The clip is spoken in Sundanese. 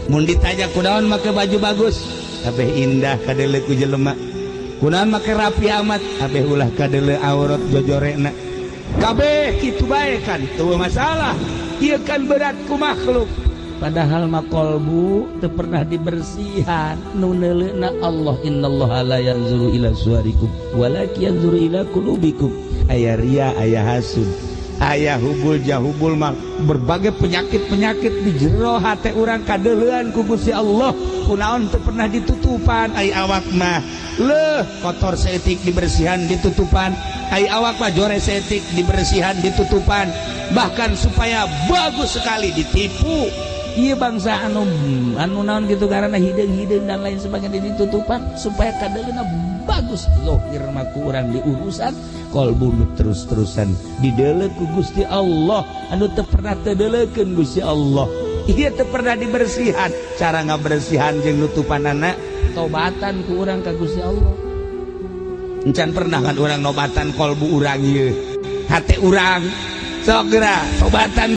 mun ditanya kunaon make baju bagus kabeh indah kadele ku jelema kunaon make rapi amat kabeh ulah kadele aurat jojorena kabeh kitu bae kan teu masalah ieu kan berat ku makhluk padahal mah kolbu teu pernah dibersihan nu neuleuna Allah innallaha la yanzuru ila suwarikum walakin yanzuru ila qulubikum aya ria aya hasud aya hubul jahubul mah berbagai penyakit-penyakit di jero hate urang kadeuleun ku Gusti Allah kunaon teu pernah ditutupan ai awak mah leuh kotor seetik dibersihan ditutupan ai awak mah jore seetik dibersihan ditutupan bahkan supaya bagus sekali ditipu ieu bangsa anu naon gitu karena hideung-hideung dan lain sebagainya ditutupan supaya kadeuleuna bagus zahir mah ku urang diurusan kolbu terus-terusan dideuleuh ku Gusti Allah anu teu pernah teu deuleukeun Gusti Allah ieu teu pernah dibersihan cara ngabersihan jeung nutupanana tobatan ku urang ka Gusti Allah encan pernah kan urang nobatan kolbu urang ieu hate urang sok geura tobatan